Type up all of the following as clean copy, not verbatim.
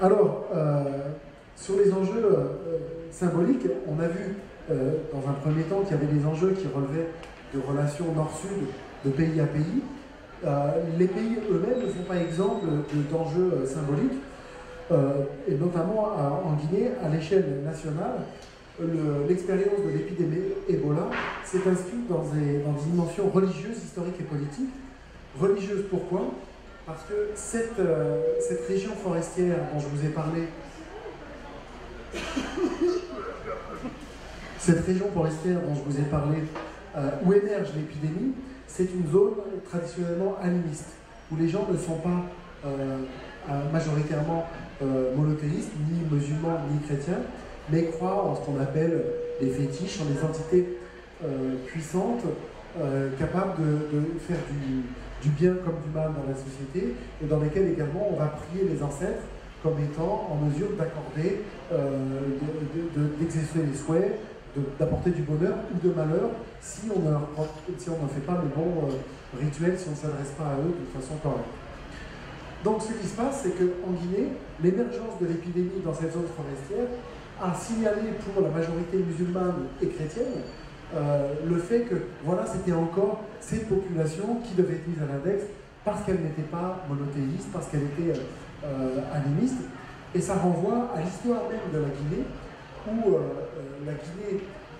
Alors, sur les enjeux symboliques, on a vu dans un premier temps qu'il y avait des enjeux qui relevaient de relations nord-sud, de pays à pays. Les pays eux-mêmes ne font pas exemple d'enjeux symboliques, et notamment en Guinée, à l'échelle nationale, l'expérience de l'épidémie Ebola s'est inscrite dans des dimensions religieuses, historiques et politiques. Religieuses, pourquoi? Parce que cette région forestière dont je vous ai parlé, où émerge l'épidémie, c'est une zone traditionnellement animiste, où les gens ne sont pas majoritairement monothéistes, ni musulmans, ni chrétiens, mais croient en ce qu'on appelle des fétiches, en des entités puissantes, capables de faire du bien comme du mal dans la société, et dans lesquelles également on va prier les ancêtres comme étant en mesure d'accorder, d'exercer les souhaits, d'apporter du bonheur ou de malheur si on ne fait pas le bon rituel, si on ne s'adresse pas à eux de façon correcte. Donc ce qui se passe, c'est qu'en Guinée, l'émergence de l'épidémie dans cette zone forestière a signalé pour la majorité musulmane et chrétienne le fait que voilà, c'était encore ces populations qui devaient être mises à l'index parce qu'elles n'étaient pas monothéistes, parce qu'elles étaient animistes. Et ça renvoie à l'histoire même de la Guinée, où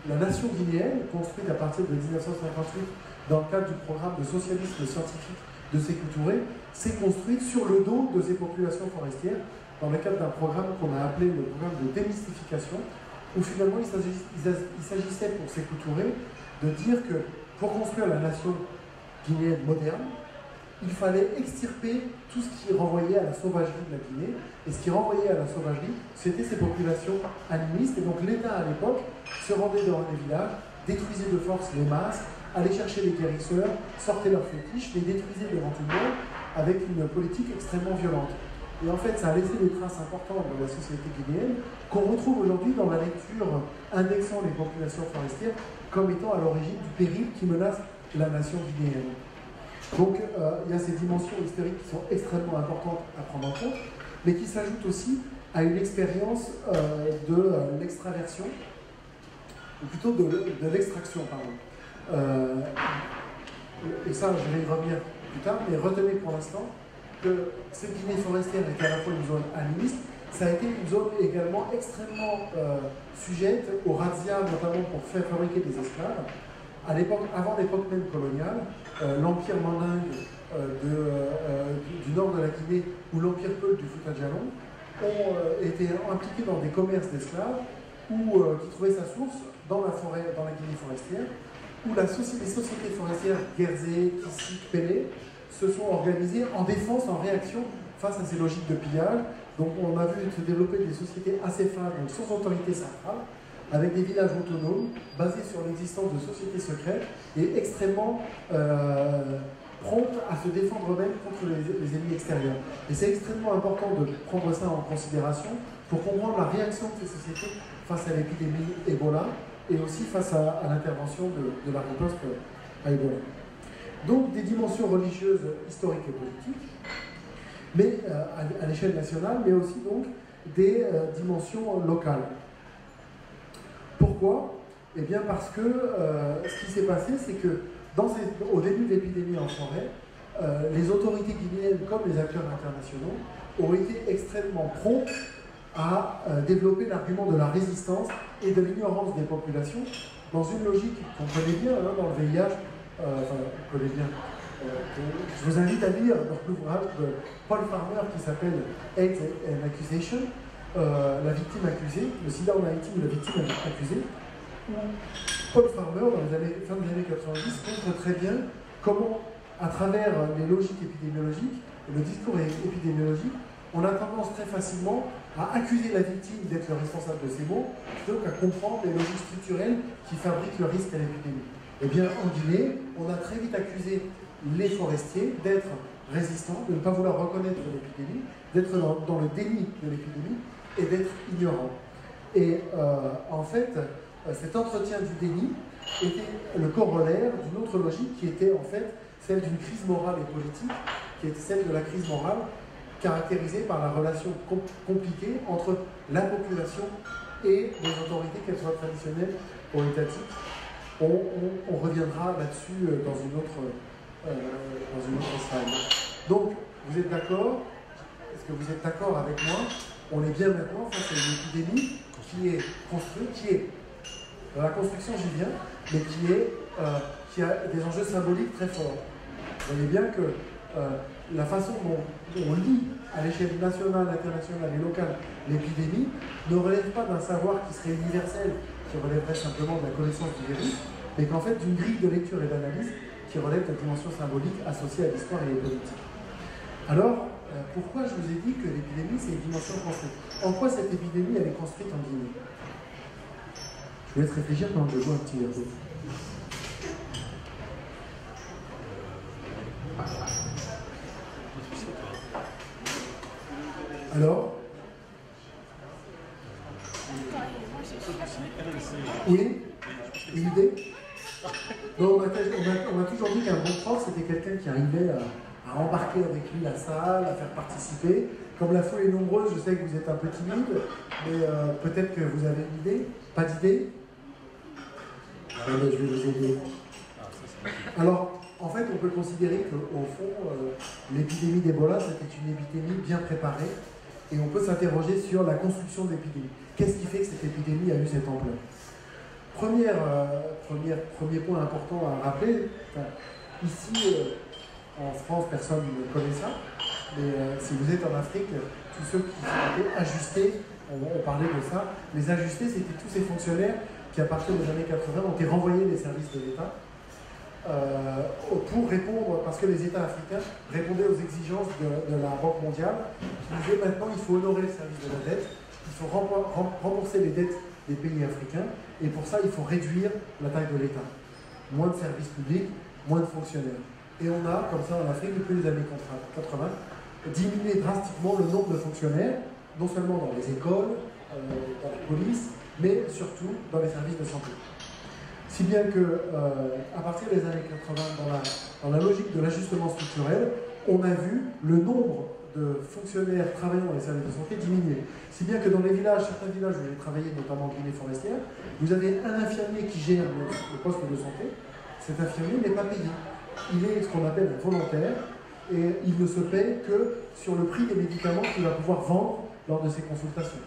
la nation guinéenne, construite à partir de 1958 dans le cadre du programme de socialisme scientifique de Sékou Touré, s'est construite sur le dos de ces populations forestières, dans le cadre d'un programme qu'on a appelé le programme de démystification, où finalement il s'agissait pour Sékou Touré de dire que pour construire la nation guinéenne moderne, il fallait extirper tout ce qui renvoyait à la sauvagerie de la Guinée. Et ce qui renvoyait à la sauvagerie, c'était ces populations animistes. Et donc l'État, à l'époque, se rendait dans les villages, détruisait de force les masses, allait chercher les guérisseurs, sortait leurs fétiches, les détruisait devant tout le monde, avec une politique extrêmement violente. Et en fait, ça a laissé des traces importantes dans la société guinéenne, qu'on retrouve aujourd'hui dans la lecture indexant les populations forestières comme étant à l'origine du péril qui menace la nation guinéenne. Donc il y a ces dimensions historiques qui sont extrêmement importantes à prendre en compte, mais qui s'ajoutent aussi à une expérience de l'extraversion, ou plutôt de l'extraction, pardon. Et ça, je vais y revenir plus tard, mais retenez pour l'instant que cette Guinée forestière était à la fois une zone animiste, ça a été une zone également extrêmement sujette aux razzias, notamment pour faire fabriquer des esclaves. À l'époque, avant l'époque même coloniale, l'empire mandingue du nord de la Guinée ou l'empire Peul du Fouta-Djallon ont été impliqués dans des commerces d'esclaves qui trouvaient sa source dans la forêt, dans la Guinée forestière, où les sociétés forestières Guerzé, Kissik, Pélé se sont organisées en défense, en réaction face à ces logiques de pillage. Donc on a vu se développer des sociétés acéphales, donc sans autorité centrale, avec des villages autonomes, basés sur l'existence de sociétés secrètes et extrêmement promptes à se défendre eux-mêmes contre les ennemis extérieurs. Et c'est extrêmement important de prendre ça en considération pour comprendre la réaction de ces sociétés face à l'épidémie Ebola et aussi face à l'intervention de la riposte à Ebola. Donc des dimensions religieuses, historiques et politiques, mais à l'échelle nationale, mais aussi donc des dimensions locales. Pourquoi? Eh bien parce que ce qui s'est passé, c'est que au début de l'épidémie en forêt, les autorités guinéennes comme les acteurs internationaux ont été extrêmement prompts à développer l'argument de la résistance et de l'ignorance des populations dans une logique qu'on connaît bien dans le VIH, on connaît bien. Je vous invite à lire l'ouvrage de Paul Farmer qui s'appelle AIDS and Accusation, la victime accusée, le sida en Haïti ou la victime accusée, où Paul Farmer, dans les fin des années 90, montre très bien comment, à travers les logiques épidémiologiques et le discours épidémiologique, on a tendance très facilement à accuser la victime d'être le responsable de ces maux, plutôt qu'à comprendre les logiques structurelles qui fabriquent le risque à l'épidémie. Eh bien, en Guinée, on a très vite accusé les forestiers d'être résistants, de ne pas vouloir reconnaître l'épidémie, d'être dans le déni de l'épidémie et d'être ignorants. Et en fait, cet entretien du déni était le corollaire d'une autre logique qui était en fait celle d'une crise morale et politique, qui était celle de la crise morale caractérisée par la relation compliquée entre la population et les autorités, qu'elles soient traditionnelles ou étatiques. On reviendra là-dessus dans une autre slide. Donc, vous êtes d'accord? Est-ce que vous êtes d'accord avec moi? On est bien maintenant face à une épidémie qui est construite, dans la construction j'y viens, mais qui a des enjeux symboliques très forts. Vous voyez bien que la façon dont on lit à l'échelle nationale, internationale et locale l'épidémie ne relève pas d'un savoir qui serait universel, qui relèverait simplement de la connaissance du virus, mais qu'en fait d'une grille de lecture et d'analyse qui relève de la dimension symbolique associée à l'histoire et aux politiques. Alors, pourquoi je vous ai dit que l'épidémie c'est une dimension construite? En quoi cette épidémie elle est construite en Guinée? Je vous laisse réfléchir pendant que je joue un petit verre. Alors? Oui? Une idée? Non, on a toujours dit qu'un bon prof, c'était quelqu'un qui arrivait à embarquer avec lui la salle, à faire participer. Comme la foule est nombreuse, je sais que vous êtes un peu timide, mais peut-être que vous avez une idée? Pas d'idée? Allez, je vais vous aider. Alors, en fait, on peut considérer qu'au fond, l'épidémie d'Ebola, c'était une épidémie bien préparée, et on peut s'interroger sur la construction de l'épidémie. Qu'est-ce qui fait que cette épidémie a eu cette ampleur? Premier point important à rappeler, ici, en France, personne ne connaît ça, mais si vous êtes en Afrique, tous ceux qui étaient ajustés, on parlait de ça, les ajustés, c'était tous ces fonctionnaires qui, à partir des années 80, ont été renvoyés des services de l'État pour répondre, parce que les États africains répondaient aux exigences de la Banque mondiale, qui disaient maintenant il faut honorer le service de la dette, il faut rembourser les dettes des pays africains, et pour ça il faut réduire la taille de l'État. Moins de services publics, moins de fonctionnaires. Et on a, comme ça en Afrique, depuis les années 80, diminué drastiquement le nombre de fonctionnaires, non seulement dans les écoles, dans la police, mais surtout dans les services de santé. Si bien que, à partir des années 80, dans la logique de l'ajustement structurel, on a vu le nombre de fonctionnaires travaillant dans les services de santé diminuer. Si bien que dans les villages, certains villages où j'ai travaillé, notamment en Guinée forestière, vous avez un infirmier qui gère le poste de santé. Cet infirmier n'est pas payé. Il est ce qu'on appelle un volontaire et il ne se paie que sur le prix des médicaments qu'il va pouvoir vendre lors de ses consultations.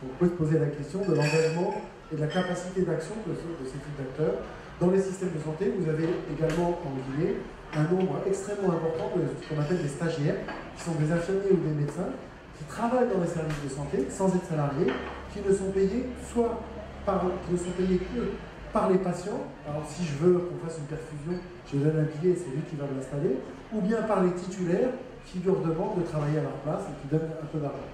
Donc, on peut se poser la question de l'engagement et de la capacité d'action de ces types d'acteurs. Dans les systèmes de santé, vous avez également en Guinée un nombre extrêmement important de ce qu'on appelle des stagiaires, qui sont des infirmiers ou des médecins, qui travaillent dans les services de santé sans être salariés, qui ne sont payés que par les patients. Alors si je veux qu'on fasse une perfusion, je donne un billet et c'est lui qui va l'installer, ou bien par les titulaires qui leur demandent de travailler à leur place et qui donnent un peu d'argent.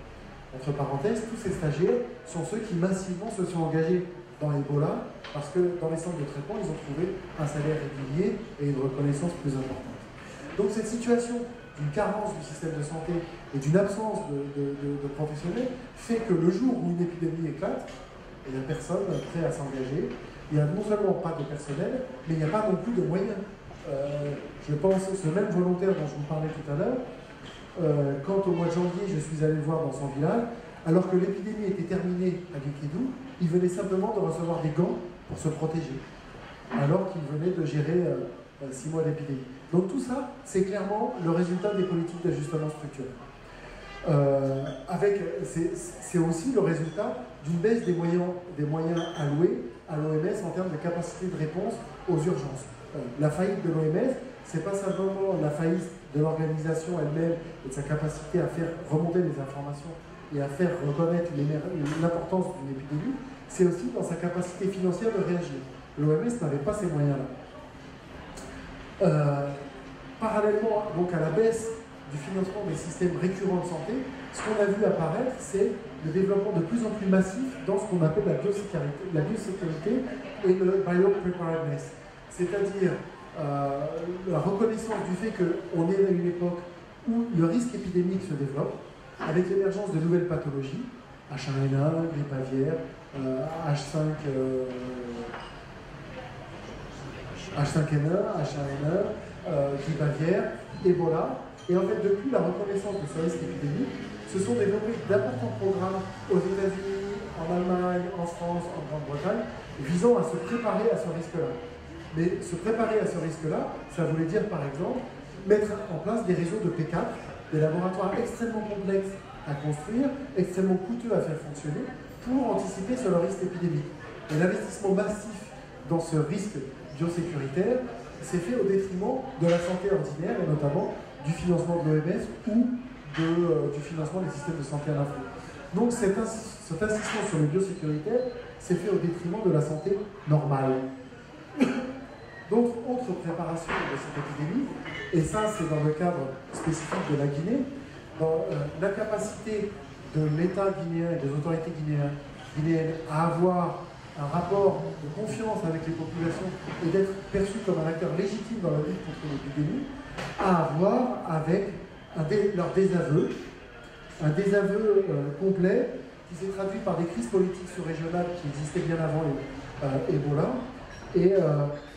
Entre parenthèses, tous ces stagiaires sont ceux qui massivement se sont engagés dans Ebola, parce que dans les centres de traitement, ils ont trouvé un salaire régulier et une reconnaissance plus importante. Donc cette situation d'une carence du système de santé et d'une absence de professionnels fait que le jour où une épidémie éclate, il n'y a personne prêt à s'engager. Il n'y a non seulement pas de personnel, mais il n'y a pas non plus de moyens. Je pense que ce même volontaire dont je vous parlais tout à l'heure, quand au mois de janvier, je suis allé le voir dans son village, alors que l'épidémie était terminée à Guéquidou, il venait simplement de recevoir des gants pour se protéger, alors qu'il venait de gérer 6 mois d'épidémie. Donc tout ça, c'est clairement le résultat des politiques d'ajustement structurel. C'est aussi le résultat d'une baisse des moyens alloués à l'OMS en termes de capacité de réponse aux urgences. La faillite de l'OMS, c'est pas simplement la faillite de l'organisation elle-même et de sa capacité à faire remonter les informations et à faire reconnaître l'importance d'une épidémie, c'est aussi dans sa capacité financière de réagir. L'OMS n'avait pas ces moyens-là. Parallèlement donc à la baisse du financement des systèmes récurrents de santé, ce qu'on a vu apparaître, c'est le développement de plus en plus massif dans ce qu'on appelle la biosécurité et le biopreparedness. C'est-à-dire la reconnaissance du fait qu'on est à une époque où le risque épidémique se développe, avec l'émergence de nouvelles pathologies, H1N1, grippe aviaire, H5N1, H1N1, grippe aviaire, Ebola, Et en fait, depuis la reconnaissance de ce risque épidémique, se sont développés d'importants programmes aux États-Unis, en Allemagne, en France, en Grande-Bretagne, visant à se préparer à ce risque-là. Mais se préparer à ce risque-là, ça voulait dire par exemple mettre en place des réseaux de P4, des laboratoires extrêmement complexes à construire, extrêmement coûteux à faire fonctionner, pour anticiper sur le risque épidémique. Et l'investissement massif dans ce risque biosécuritaire s'est fait au détriment de la santé ordinaire, et notamment du financement de l'OMS ou du financement des systèmes de santé en Afrique. Donc cet insistance sur le biosécuritaire s'est fait au détriment de la santé normale. Donc, autre préparation de cette épidémie, et ça c'est dans le cadre spécifique de la Guinée, dans l'incapacité de l'État guinéen et des autorités guinéennes à avoir un rapport de confiance avec les populations et d'être perçu comme un acteur légitime dans la lutte contre l'épidémie, à avoir avec leur désaveu, un désaveu complet qui s'est traduit par des crises politiques sous-régionales qui existaient bien avant Ebola, et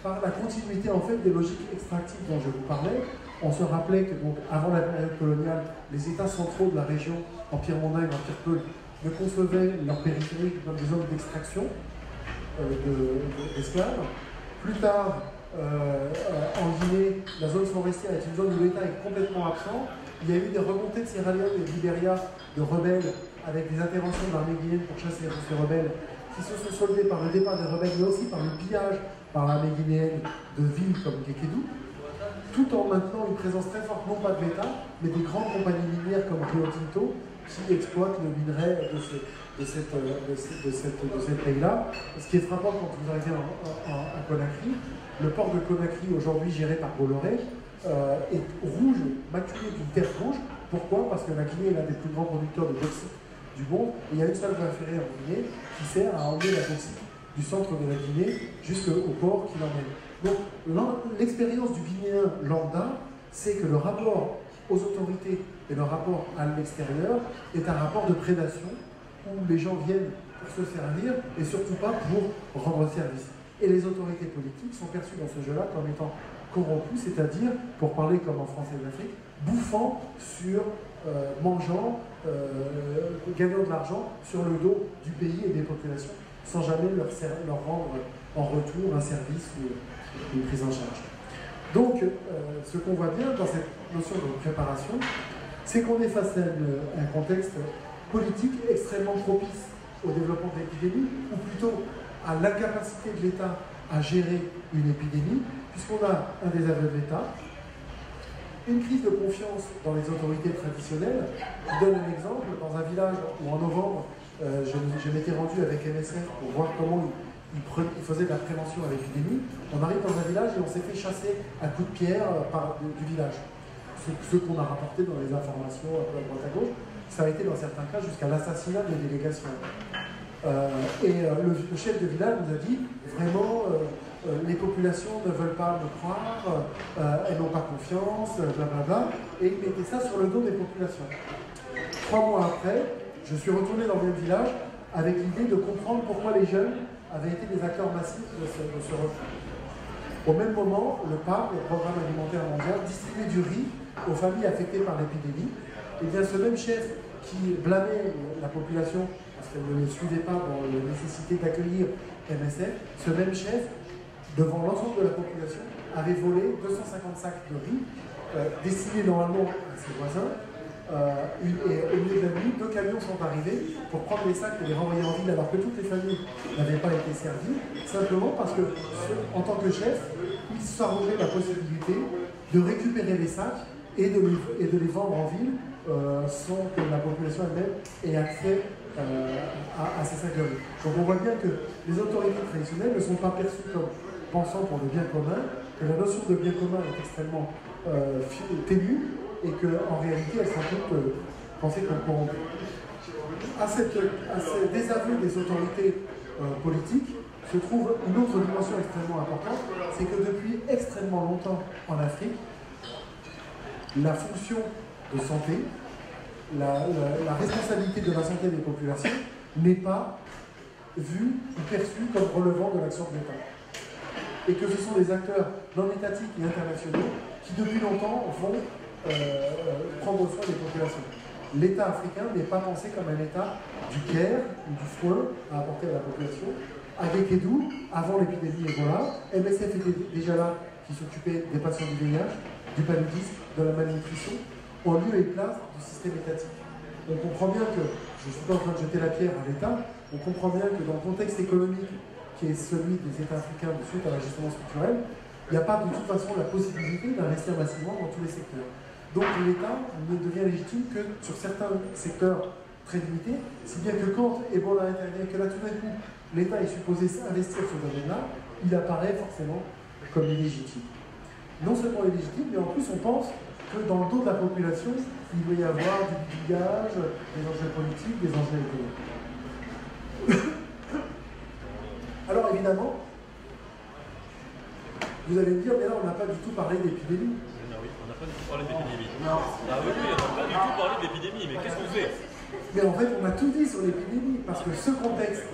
par la continuité en fait des logiques extractives dont je vous parlais. On se rappelait que donc, avant la période coloniale, les États centraux de la région, Empire Mondain et Empire Peul, ne concevaient leur périphérie comme des zones d'extraction d'esclaves. Plus tard, en Guinée, la zone forestière est une zone où l'État est complètement absent. Il y a eu des remontées de Sierra Leone et de Libéria de rebelles avec des interventions de l'armée guinéenne pour chasser ces rebelles qui se sont soldées par le départ des rebelles, mais aussi par le pillage par l'armée guinéenne de villes comme Kékédou, tout en maintenant une présence très forte, non pas de l'État, mais des grandes compagnies minières comme Rio Tinto, qui exploitent le minerai de cette pays-là. Ce qui est frappant quand vous arrivez à Conakry, le port de Conakry, aujourd'hui géré par Bolloré, est rouge, maculé d'une terre rouge. Pourquoi? Parce que la Guinée est l'un des plus grands producteurs de bauxite du monde, et il y a une seule voie ferrée en Guinée qui sert à emmener la bauxite du centre de la Guinée jusqu'au port qui l'emmène. Donc l'expérience du Guinéen lambda, c'est que le rapport aux autorités et le rapport à l'extérieur est un rapport de prédation où les gens viennent pour se servir et surtout pas pour rendre service. Et les autorités politiques sont perçues dans ce jeu-là comme étant corrompues, c'est-à-dire, pour parler comme en France et en Afrique, bouffant sur, mangeant, gagnant de l'argent sur le dos du pays et des populations, sans jamais leur rendre en retour un service ou une prise en charge. Donc, ce qu'on voit bien dans cette notion de préparation, c'est qu'on est face à un contexte politique extrêmement propice au développement de l'épidémie, ou plutôt à l'incapacité de l'État à gérer une épidémie, puisqu'on a un désaveu de l'État, une crise de confiance dans les autorités traditionnelles. Je donne un exemple, dans un village où en novembre, je m'étais rendu avec MSF pour voir comment ils faisaient de la prévention à l'épidémie. On arrive dans un village et on s'est fait chasser à coups de pierre du village. Ce qu'on a rapporté dans les informations à droite à gauche, ça a été dans certains cas jusqu'à l'assassinat des délégations. Le chef de village nous a dit vraiment les populations ne veulent pas me croire, elles n'ont pas confiance, blablabla, et il mettait ça sur le dos des populations. 3 mois après, je suis retourné dans le même village avec l'idée de comprendre pourquoi les jeunes avaient été des acteurs massifs de ce refus. Au même moment, le PAM, le Programme alimentaire mondial, distribuait du riz aux familles affectées par l'épidémie. Et bien ce même chef qui blâmait la population parce qu'elle ne les suivait pas dans la nécessité d'accueillir MSF, ce même chef, devant l'ensemble de la population, avait volé 250 sacs de riz destinés normalement à ses voisins. Et au milieu de la nuit, 2 camions sont arrivés pour prendre les sacs et les renvoyer en ville alors que toutes les familles n'avaient pas été servies, simplement parce que, en tant que chef, il s'arrogeait la possibilité de récupérer les sacs et de les vendre en ville sans que la population elle-même ait accès à ces sacs de riz. Donc on voit bien que les autorités traditionnelles ne sont pas perçues comme pensant pour le bien commun, que la notion de bien commun est extrêmement ténue, et qu'en réalité, elles sont toutes pensées comme corrompues. À ce désaveu des autorités politiques se trouve une autre dimension extrêmement importante, c'est que depuis extrêmement longtemps en Afrique, la fonction de santé, la responsabilité de la santé des populations n'est pas vue ou perçue comme relevant de l'action de l'État. Et que ce sont des acteurs non étatiques et internationaux qui depuis longtemps vont prendre soin des populations. L'État africain n'est pas pensé comme un État du care ou du soin à apporter à la population. À Guékédou, avant l'épidémie Ebola, MSF était déjà là, qui s'occupait des patients du VIH, du paludisme, de la malnutrition, en lieu et place du système étatique. On comprend bien que, je ne suis pas en train de jeter la pierre à l'État, on comprend bien que dans le contexte économique qui est celui des États africains de suite à l'ajustement structurel, il n'y a pas de toute façon la possibilité d'investir massivement dans tous les secteurs. Donc l'État ne devient légitime que sur certains secteurs très limités, si bien que quand Ebola intervient, que là tout d'un coup l'État est supposé investir ce domaine-là, il apparaît forcément comme illégitime. Non seulement illégitime, mais en plus on pense que dans le dos de la population, il va y avoir du pillage, des enjeux politiques, des enjeux économiques. Alors évidemment, vous allez me dire, mais là on n'a pas du tout parlé d'épidémie. Oui, on n'a pas du tout parlé d'épidémie. Non. Ah oui, on n'a pas du tout parlé d'épidémie, mais qu'est-ce qu'on fait? Mais en fait, on a tout dit sur l'épidémie, parce que ce contexte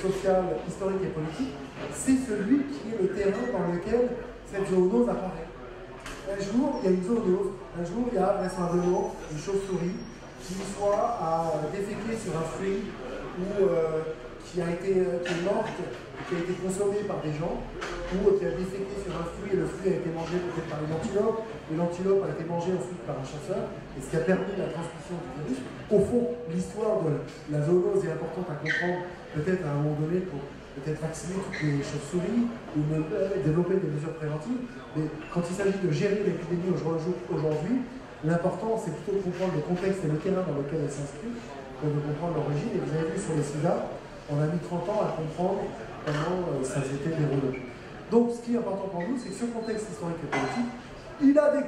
social, historique et politique, c'est celui qui est le terrain dans lequel cette zoonose apparaît. Un jour, il y a une zoonose, un jour, il y a vraisemblablement une chauve-souris qui soit à déféquer sur un fruit ou qui est morte, qui a été consommée par des gens, ou qui a déféqué sur un fruit et le fruit a été mangé peut-être par une antilope, et l'antilope a été mangée ensuite par un chasseur, et ce qui a permis la transmission du virus. Au fond, l'histoire de la zoonose est importante à comprendre, peut-être à un moment donné, pour peut-être vacciner toutes les chauves-souris, ou développer des mesures préventives, mais quand il s'agit de gérer l'épidémie aujourd'hui, l'important c'est plutôt de comprendre le contexte et le terrain dans lequel elle s'inscrit, que de comprendre l'origine, et vous avez vu sur les sida, on a mis 30 ans à comprendre comment ça s'était déroulé. Donc ce qui est important pour nous, c'est que ce contexte historique et politique, il a des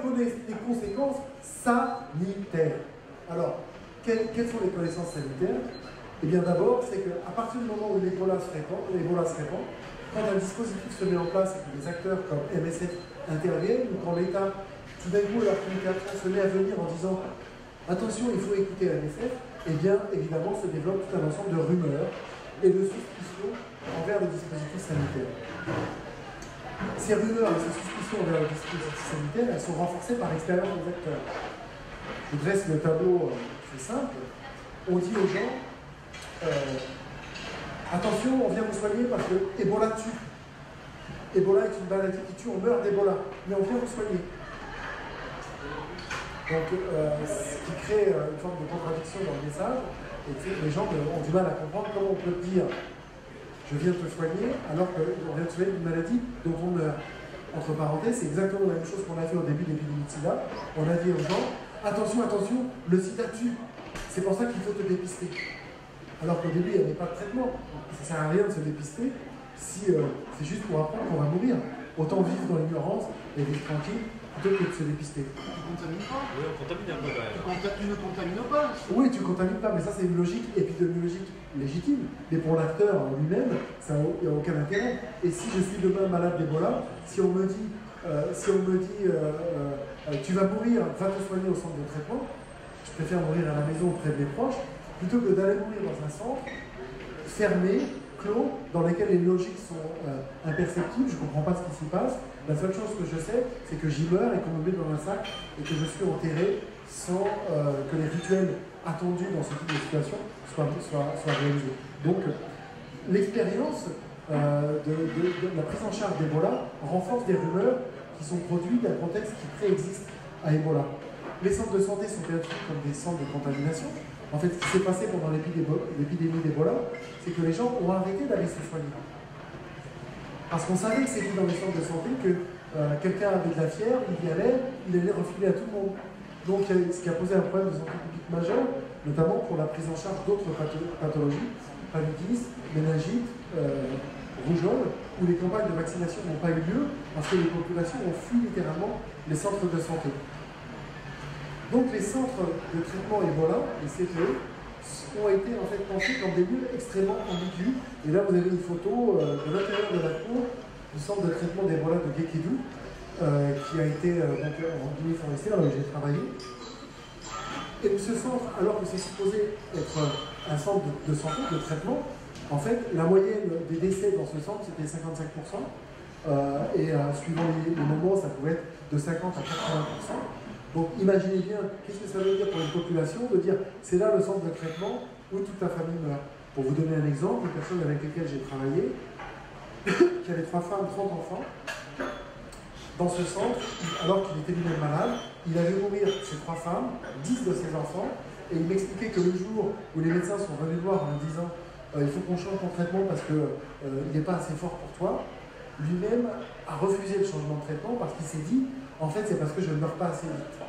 conséquences sanitaires. Alors, quelles sont les connaissances sanitaires? Eh bien d'abord, c'est qu'à partir du moment où l'Ebola se répand, quand un dispositif se met en place et que des acteurs comme MSF interviennent, ou quand l'État, tout d'un coup, leur communication se met à venir en disant « Attention, il faut écouter MSF », eh bien évidemment se développe tout un ensemble de rumeurs et de suspicions envers le dispositif sanitaire. Ces rumeurs et ces suspicions envers le dispositif sanitaire, elles sont renforcées par l'expérience des acteurs. Je dresse le tableau très simple. On dit aux gens attention, on vient vous soigner parce que Ebola tue. Ebola est une maladie qui tue, on meurt d'Ebola, mais on vient vous soigner. Donc, ce qui crée une forme de contradiction dans le message, et que les gens ont du mal à comprendre comment on peut dire je viens te soigner alors qu'on vient te soigner d'une maladie dont on meurt. Entre parenthèses, c'est exactement la même chose qu'on a fait au début de l'épidémie de sida. On a dit aux gens attention, attention, le sida tue. C'est pour ça qu'il faut te dépister. Alors qu'au début, il n'y avait pas de traitement. Ça ne sert à rien de se dépister si c'est juste pour apprendre qu'on va mourir. Autant vivre dans l'ignorance et vivre tranquille plutôt que de se dépister. Tu contamines pas? Oui, on contamine un peu quand même. Tu ne contamines pas? Oui, tu ne contamines pas, mais ça c'est une logique épidémiologique légitime. Mais pour l'acteur lui-même, il n'y a aucun intérêt. Et si je suis demain malade d'Ebola, si on me dit, tu vas mourir, va te soigner au centre de traitement, je préfère mourir à la maison auprès de mes proches, plutôt que d'aller mourir dans un centre fermé, clos, dans lequel les logiques sont imperceptibles, je ne comprends pas ce qui s'y passe. La seule chose que je sais, c'est que j'y meurs et qu'on me met dans un sac et que je suis enterré sans que les rituels attendus dans ce type de situation soient réalisés. Donc, l'expérience de la prise en charge d'Ebola renforce des rumeurs qui sont produites d'un contexte qui préexiste à Ebola. Les centres de santé sont perçus comme des centres de contamination. En fait, ce qui s'est passé pendant l'épidémie d'Ebola, c'est que les gens ont arrêté d'aller se soigner. Parce qu'on savait que c'était dans les centres de santé que quelqu'un avait de la fièvre, il allait refiler à tout le monde. Donc, ce qui a posé un problème de santé publique majeur, notamment pour la prise en charge d'autres pathologies, paludisme, méningite, rougeole, où les campagnes de vaccination n'ont pas eu lieu parce que les populations ont fui littéralement les centres de santé. Donc les centres de traitement Ebola, les CTE, ont été en fait pensés comme des lieux extrêmement ambigus. Et là vous avez une photo de l'intérieur de la cour du centre de traitement d'Ebola de Guékédou, qui a été donc, en Guinée forestière, là où j'ai travaillé. Et ce centre, alors que c'est supposé être un centre de santé, de traitement, en fait, la moyenne des décès dans ce centre, c'était 55%, Suivant les moments, ça pouvait être de 50 à 80%. Donc imaginez bien, qu'est-ce que ça veut dire pour une population de dire c'est là le centre de traitement où toute la famille meurt. Pour vous donner un exemple, une personne avec laquelle j'ai travaillé, qui avait 3 femmes, 30 enfants, dans ce centre, alors qu'il était lui-même malade, il a vu mourir ses 3 femmes, 10 de ses enfants, et il m'expliquait que le jour où les médecins sont venus le voir en lui disant il faut qu'on change ton traitement parce qu'il n'est pas assez fort pour toi, lui-même a refusé le changement de traitement parce qu'il s'est dit en fait c'est parce que je ne meurs pas assez vite.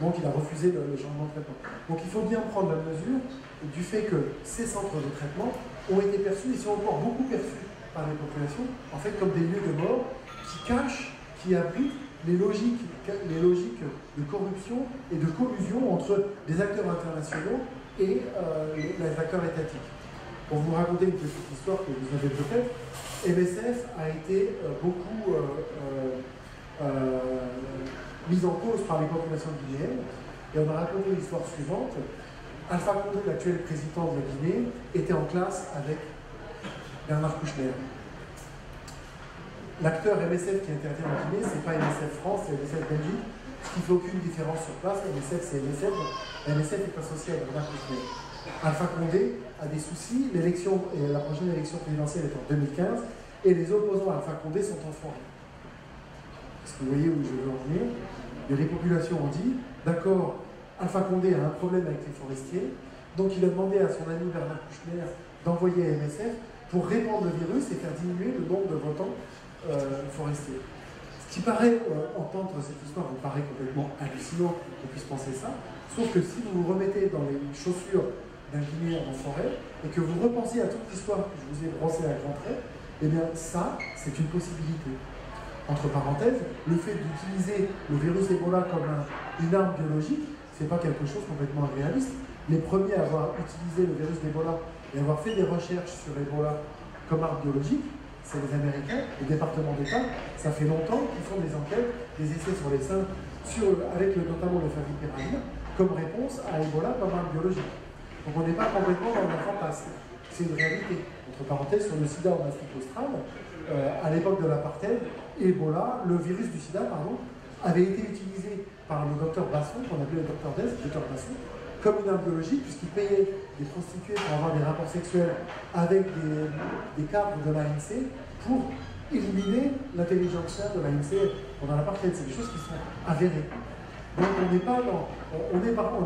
Donc il a refusé le changement de traitement. Donc il faut bien prendre la mesure du fait que ces centres de traitement ont été perçus et sont encore beaucoup perçus par les populations en fait comme des lieux de mort qui cachent, qui abritent les logiques de corruption et de collusion entre les acteurs internationaux et les acteurs étatiques. Pour vous raconter une petite histoire que vous avez peut-être, MSF a été beaucoup mise en cause par les populations guinéennes, et on a raconté l'histoire suivante. Alpha Condé, l'actuel président de la Guinée, était en classe avec Bernard Kouchner. L'acteur MSF qui intervient en Guinée, c'est pas MSF France, c'est MSF Belgique, ce qui ne fait aucune différence sur place. MSF, c'est MSF, donc MSF est associé à Bernard Kouchner. Alpha Condé a des soucis, la prochaine élection présidentielle est en 2015, et les opposants à Alpha Condé sont en forêt. Est-ce que vous voyez où je veux en venir? Et les populations ont dit, d'accord, Alpha Condé a un problème avec les forestiers, donc il a demandé à son ami Bernard Kouchner d'envoyer à MSF pour répandre le virus et faire diminuer le nombre de votants forestiers. Ce qui paraît, entendre cette histoire vous paraît complètement hallucinant qu'on puisse penser ça, sauf que si vous vous remettez dans les chaussures d'un Guinéen en forêt et que vous repensiez à toute l'histoire que je vous ai brossée à grands traits, eh bien ça, c'est une possibilité. Entre parenthèses, le fait d'utiliser le virus Ebola comme une arme biologique, c'est pas quelque chose de complètement irréaliste. Les premiers à avoir utilisé le virus d'Ebola et avoir fait des recherches sur Ebola comme arme biologique, c'est les Américains, les départements d'État. Ça fait longtemps qu'ils font des enquêtes, des essais sur les singes, avec notamment le favipiravir, comme réponse à Ebola comme arme biologique. Donc on n'est pas complètement dans un fantasme. C'est une réalité. Entre parenthèses, sur le sida en Afrique australe, à l'époque de l'apartheid, Ebola, le virus du sida, pardon, avait été utilisé par le docteur Basson, qu'on appelait le docteur Dess, le docteur Basson, comme une arme biologique, puisqu'il payait des prostituées pour avoir des rapports sexuels avec des cadres de l'ANC pour éliminer l'intelligence de l'ANC pendant l'apartheid. C'est des choses qui sont avérées. Donc on n'est pas dans... On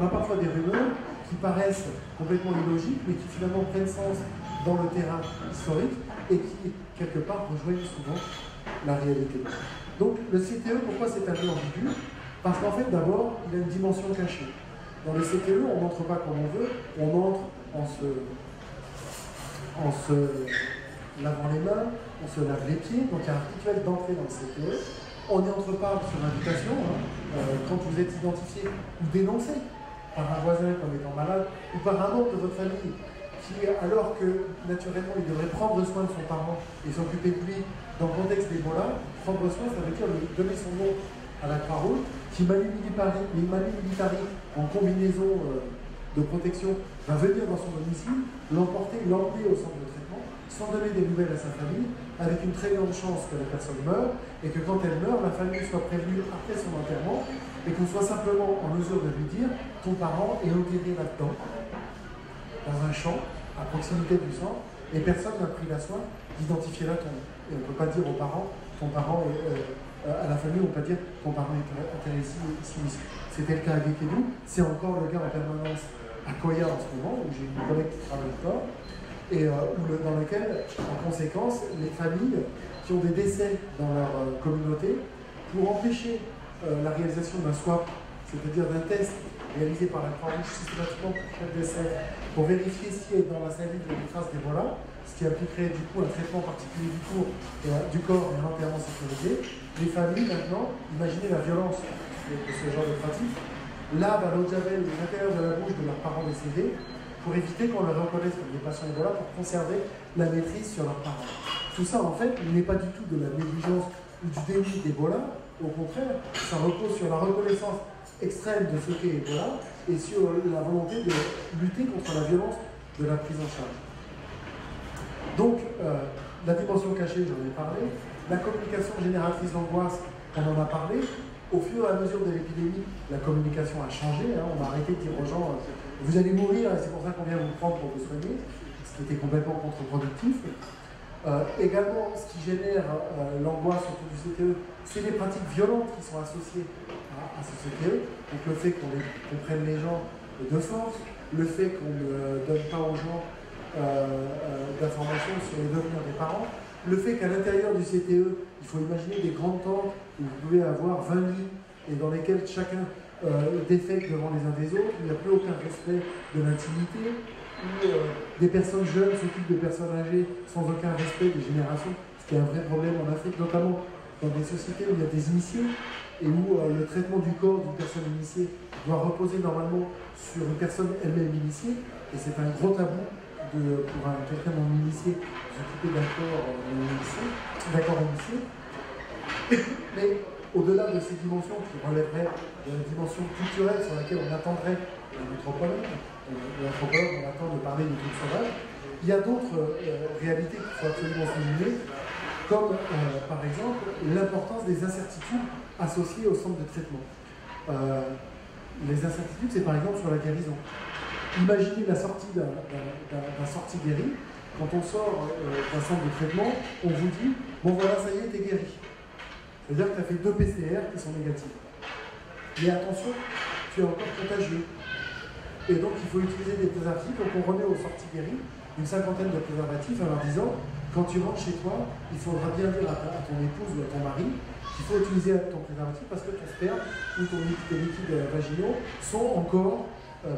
a parfois des rumeurs qui paraissent complètement illogiques, mais qui finalement prennent sens dans le terrain historique et qui, quelque part, rejoignent souvent la réalité. Donc le CTE, pourquoi c'est un peu ambigu? Parce qu'en fait, d'abord, il a une dimension cachée. Dans le CTE, on n'entre pas comme on veut, on entre en se lavant les mains, on se lave les pieds, donc il y a un rituel d'entrée dans le CTE. On n'y entre pas sur invitation, quand vous êtes identifié ou dénoncé par un voisin comme étant malade, ou par un membre de votre famille, qui, alors que naturellement il devrait prendre soin de son parent et s'occuper de lui dans le contexte d'Ebola, prendre soin, ça veut dire lui donner son nom à la Croix-Rouge, qui Manu Militari, en combinaison de protection, va venir dans son domicile, l'emporter, l'emmener au centre de traitement, sans donner des nouvelles à sa famille, avec une très grande chance que la personne meure, et que quand elle meurt, la famille soit prévenue après son enterrement, et qu'on soit simplement en mesure de lui dire « ton parent est enterré là-dedans ». Dans un champ, à proximité du centre, et personne n'a pris la soin d'identifier la tombe. Et on ne peut pas dire aux parents, ton parent est, à la famille, on ne peut pas dire, ton parent est enterré ici. C'était le cas à Guéquedou, c'est encore le cas en permanence à Koya en ce moment, où j'ai une collègue qui travaille encore, et dans lequel, en conséquence, les familles qui ont des décès dans leur communauté, pour empêcher la réalisation d'un swap, c'est-à-dire d'un test réalisé par la Croix-Rouge systématiquement pour chaque décès, pour vérifier s'il y a dans la salive des traces d'Ebola, ce qui impliquerait du coup un traitement particulier du corps et un enterrement sécurisé. Les familles maintenant, imaginez la violence de ce genre de pratique, lavent à l'eau de javel l'intérieur de la bouche de leurs parents décédés pour éviter qu'on les reconnaisse comme des patients Ebola, pour conserver la maîtrise sur leurs parents. Tout ça en fait n'est pas du tout de la négligence ou du déni d'Ebola, au contraire, ça repose sur la reconnaissance extrême de ce qu'est Ebola et sur la volonté de lutter contre la violence de la prise en charge. Donc, la dimension cachée, j'en ai parlé, La communication génératrice d'angoisse, on en a parlé. Au fur et à mesure de l'épidémie, la communication a changé. On a arrêté de dire aux gens vous allez mourir et c'est pour ça qu'on vient vous prendre pour vous soigner, ce qui était complètement contre-productif. Également, ce qui génère l'angoisse autour du CTE, c'est les pratiques violentes qui sont associées à ce CTE. Donc le fait qu'on prenne les gens de force, le fait qu'on ne donne pas aux gens d'informations sur les devenirs des parents, le fait qu'à l'intérieur du CTE, il faut imaginer des grandes tentes où vous pouvez avoir 20 lits et dans lesquels chacun défèque devant les uns des autres, il n'y a plus aucun respect de l'intimité, où des personnes jeunes s'occupent de personnes âgées sans aucun respect des générations, ce qui est un vrai problème en Afrique, notamment dans des sociétés où il y a des initiés et où le traitement du corps d'une personne initiée doit reposer normalement sur une personne elle-même initiée, et c'est un gros tabou pour quelqu'un non initié s'occuper d'un corps initié. Mais au-delà de ces dimensions qui relèveraient de la dimension culturelle sur laquelle on attendrait un anthropologue, on attend de parler des trucs sauvages, il y a d'autres réalités qu'il faut absolument souligner, comme par exemple l'importance des incertitudes associées au centre de traitement. Les incertitudes, c'est par exemple sur la guérison. Imaginez la sortie d'un sorti guéri. Quand on sort d'un centre de traitement, on vous dit bon voilà, ça y est, t'es guéri. C'est-à-dire que tu as fait 2 PCR qui sont négatifs. Mais attention, tu es encore contagieux. Et donc il faut utiliser des préservatifs. Donc on remet aux sorties guéries une 50aine de préservatifs en leur disant quand tu rentres chez toi, il faudra bien dire à ton épouse ou à ton mari qu'il faut utiliser ton préservatif parce que ton sperme ou tes liquides vaginaux sont encore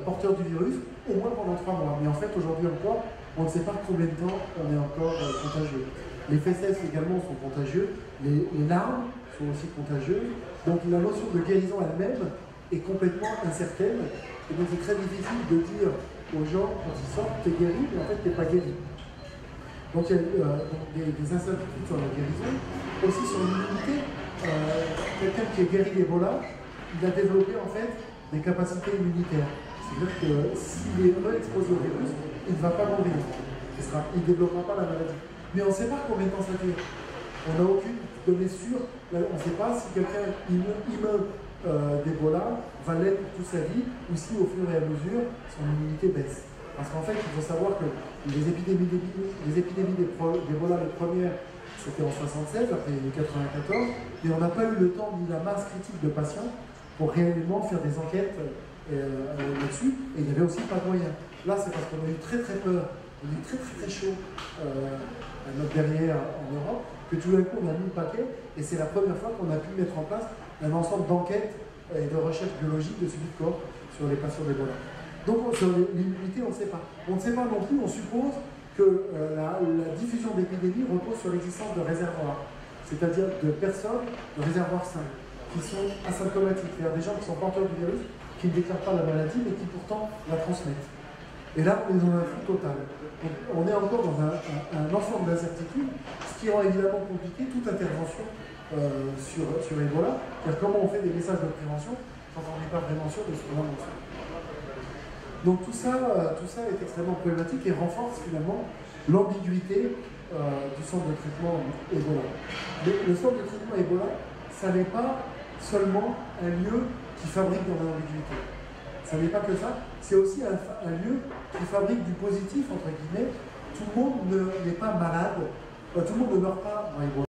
porteurs du virus, au moins pendant 3 mois. Mais en fait, aujourd'hui encore, on ne sait pas combien de temps on est encore contagieux. Les fesses également sont contagieux, les larmes sont aussi contagieuses. Donc la notion de guérison elle-même est complètement incertaine. Et donc c'est très difficile de dire aux gens, quand ils sortent, t'es guéri, mais en fait, t'es pas guéri. Donc il y a des incertitudes sur la guérison, aussi sur l'immunité. Quelqu'un qui est guéri d'Ebola, il a développé en fait des capacités immunitaires. C'est-à-dire que s'il est exposé au virus, il ne va pas mourir. Il ne développera pas la maladie. Mais on ne sait pas combien de temps ça dure. On n'a aucune donnée sûre. On ne sait pas si quelqu'un immun d'Ebola va l'être pour toute sa vie ou si au fur et à mesure son immunité baisse. Parce qu'en fait, il faut savoir que les épidémies d'Ebola, les premières, c'était en 1976, après 1994, et on n'a pas eu le temps ni la masse critique de patients pour réellement faire des enquêtes là-dessus, et il n'y avait aussi pas de moyens. Là, c'est parce qu'on a eu très très peur, on a eu très chaud à notre derrière en Europe, que tout d'un coup on a mis le paquet, et c'est la première fois qu'on a pu mettre en place un ensemble d'enquêtes et de recherches biologiques de suivi de corps sur les patients d'Ebola. Donc sur l'immunité, on ne sait pas. On ne sait pas non plus, on suppose que la diffusion d'épidémies repose sur l'existence de réservoirs, c'est-à-dire de personnes, de réservoirs sains, qui sont asymptomatiques, c'est-à-dire des gens qui sont porteurs du virus, qui ne déclarent pas la maladie, mais qui pourtant la transmettent. Et là, on est dans un flou total. Donc, on est encore dans un ensemble d'incertitudes, ce qui rend évidemment compliqué toute intervention sur Ebola, car comment on fait des messages de prévention quand on n'est pas vraiment sûr de ce qu'on a annoncé. Donc tout ça est extrêmement problématique et renforce finalement l'ambiguïté du centre de traitement Ebola. Le centre de traitement Ebola, ça n'est pas seulement un lieu qui fabrique dans l'ambiguïté. Ça n'est pas que ça, c'est aussi un lieu qui fabrique du positif, entre guillemets. Tout le monde n'est pas malade, tout le monde ne meurt pas dans Ebola.